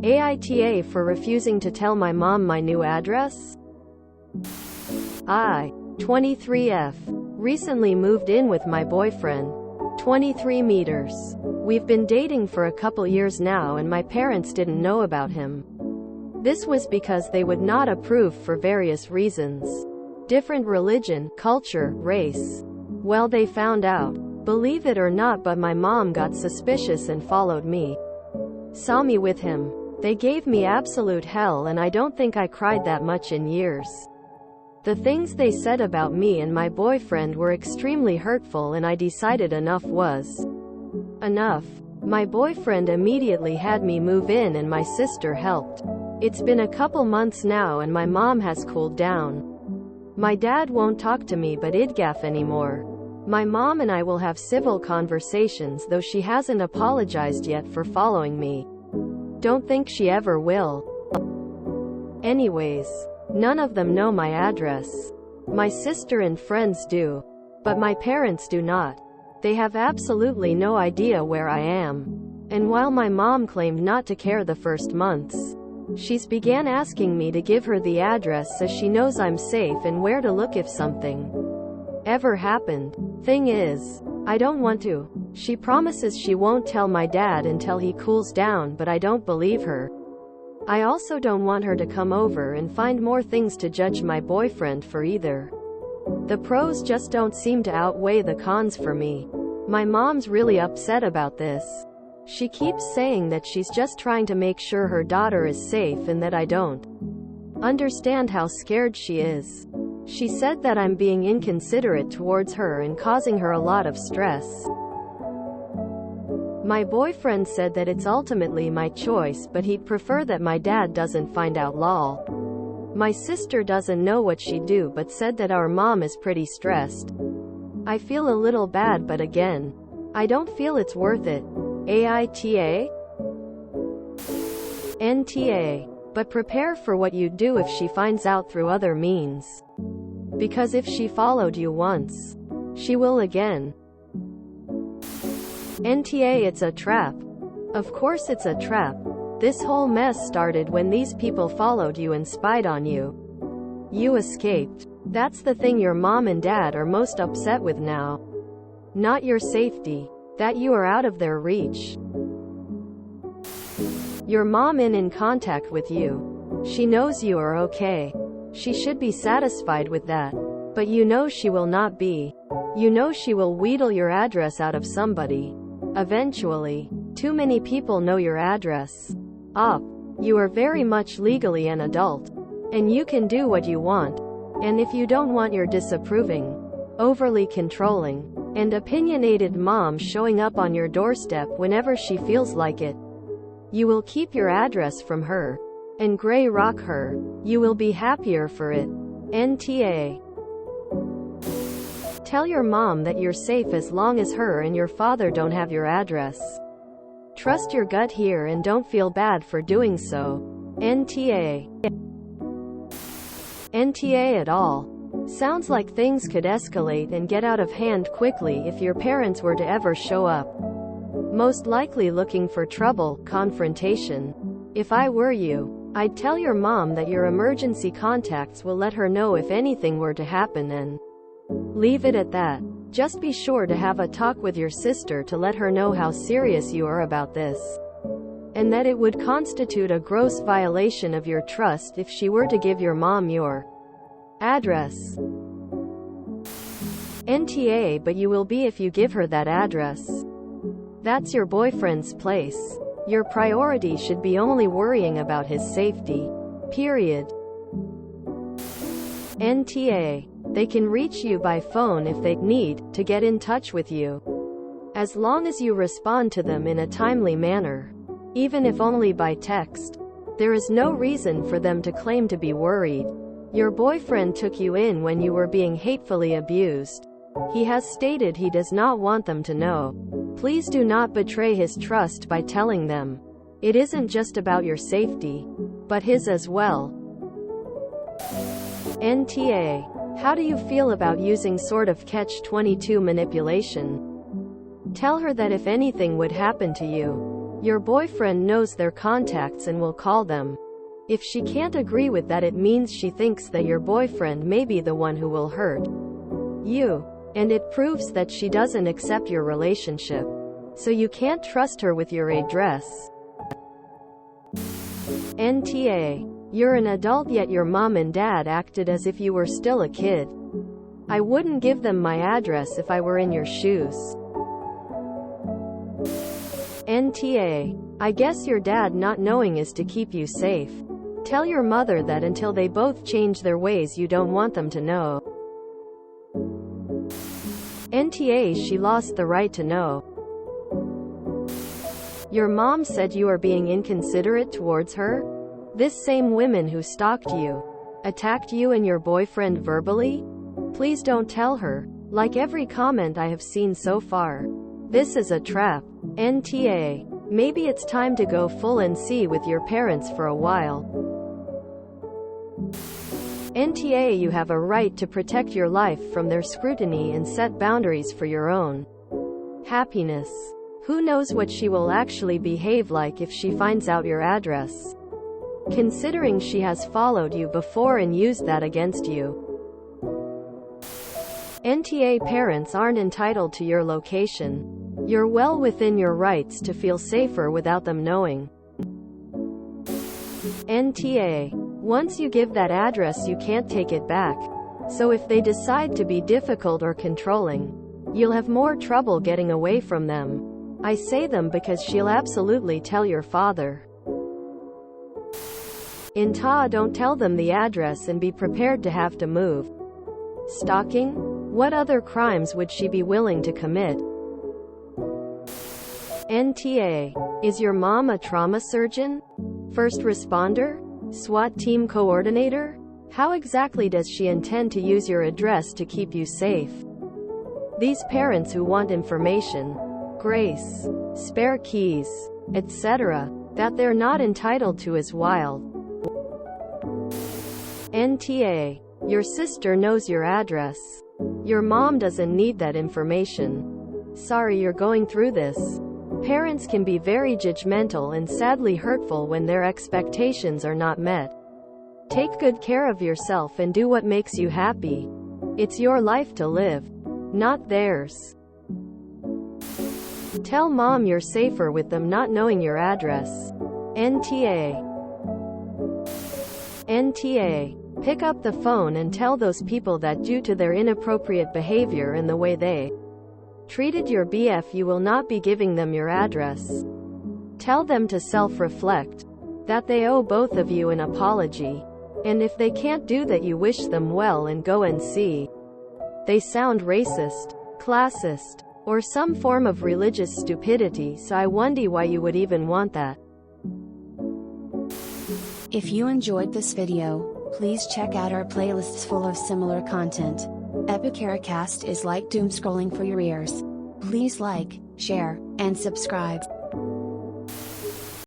AITA for refusing to tell my mom my new address? I, 23F, recently moved in with my boyfriend, 23 meters. We've been dating for a couple years now and my parents didn't know about him. This was because they would not approve for various reasons. Different religion, culture, race. Well, they found out. Believe it or not, but my mom got suspicious and followed me. Saw me with him. They gave me absolute hell and I don't think I cried that much in years. The things they said about me and my boyfriend were extremely hurtful and I decided enough was enough. My boyfriend immediately had me move in and my sister helped. It's been a couple months now and my mom has cooled down. My dad won't talk to me but idgaff anymore. My mom and I will have civil conversations, though she hasn't apologized yet for following me. Don't think she ever will. Anyways, none of them know my address. My sister and friends do. But my parents do not. They have absolutely no idea where I am. And while my mom claimed not to care the first months, she's began asking me to give her the address as she knows I'm safe and where to look if something ever happened. Thing is, I don't want to. She promises she won't tell my dad until he cools down, but I don't believe her. I also don't want her to come over and find more things to judge my boyfriend for either. The pros just don't seem to outweigh the cons for me. My mom's really upset about this. She keeps saying that she's just trying to make sure her daughter is safe and that I don't understand how scared she is. She said that I'm being inconsiderate towards her and causing her a lot of stress. My boyfriend said that it's ultimately my choice, but he'd prefer that my dad doesn't find out. Lol. My sister doesn't know what she'd do but said that our mom is pretty stressed. I feel a little bad, but again, I don't feel it's worth it. AITA? NTA. But prepare for what you'd do if she finds out through other means. Because if she followed you once, she will again. NTA, it's a trap. Of course it's a trap. This whole mess started when these people followed you and spied on you. You escaped. That's the thing your mom and dad are most upset with now. Not your safety. That you are out of their reach. Your mom in contact with you. She knows you are okay. She should be satisfied with that. But you know she will not be. You know she will wheedle your address out of somebody. Eventually. Too many people know your address. You are very much legally an adult. And you can do what you want. And if you don't want your disapproving, overly controlling, and opinionated mom showing up on your doorstep whenever she feels like it, you will keep your address from her and gray rock her. You will be happier for it. NTA. Tell your mom that you're safe as long as her and your father don't have your address. Trust your gut here and don't feel bad for doing so. NTA. NTA at all. Sounds like things could escalate and get out of hand quickly if your parents were to ever show up. Most likely looking for trouble, confrontation. If I were you, I'd tell your mom that your emergency contacts will let her know if anything were to happen and leave it at that. Just be sure to have a talk with your sister to let her know how serious you are about this, and that it would constitute a gross violation of your trust if she were to give your mom your address. NTA, but you will be if you give her that address. That's your boyfriend's place. Your priority should be only worrying about his safety. Period. NTA. They can reach you by phone if they need to get in touch with you. As long as you respond to them in a timely manner. Even if only by text. There is no reason for them to claim to be worried. Your boyfriend took you in when you were being hatefully abused. He has stated he does not want them to know. Please do not betray his trust by telling them. It isn't just about your safety, but his as well. NTA. How do you feel about using sort of catch-22 manipulation? Tell her that if anything would happen to you, Your boyfriend knows their contacts and will call them. If she can't agree with that, it means she thinks that your boyfriend may be the one who will hurt you. And it proves that she doesn't accept your relationship. So you can't trust her with your address. NTA. You're an adult yet your mom and dad acted as if you were still a kid. I wouldn't give them my address if I were in your shoes. NTA. I guess your dad not knowing is to keep you safe. Tell your mother that until they both change their ways you don't want them to know. NTA. She lost the right to know. Your mom said you are being inconsiderate towards her? This same woman who stalked you, attacked you and your boyfriend verbally? Please don't tell her. Like every comment I have seen so far, this is a trap. NTA. Maybe it's time to go full NC with your parents for a while. NTA. You have a right to protect your life from their scrutiny and set boundaries for your own happiness. Who knows what she will actually behave like if she finds out your address? Considering she has followed you before and used that against you. NTA. Parents aren't entitled to your location. You're well within your rights to feel safer without them knowing. NTA. Once you give that address you can't take it back. So if they decide to be difficult or controlling, you'll have more trouble getting away from them. I say them because she'll absolutely tell your father. NTA. Don't tell them the address and be prepared to have to move. Stalking? What other crimes would she be willing to commit? NTA. Is your mom a trauma surgeon? First responder? SWAT team coordinator? How exactly does she intend to use your address to keep you safe? These parents who want information, grace, spare keys, etc., that they're not entitled to is wild. NTA. Your sister knows your address. Your mom doesn't need that information. Sorry you're going through this. Parents can be very judgmental and sadly hurtful when their expectations are not met. Take good care of yourself and do what makes you happy. It's your life to live, not theirs. Tell mom you're safer with them not knowing your address. NTA. NTA. Pick up the phone and tell those people that due to their inappropriate behavior and the way they treated your BF you will not be giving them your address. Tell them to self-reflect, that they owe both of you an apology, and if they can't do that you wish them well and go and see. They sound racist, classist, or some form of religious stupidity, so I wonder why you would even want that. If you enjoyed this video, please check out our playlists full of similar content. AmITheAsshole is like doom scrolling for your ears. Please like, share, and subscribe.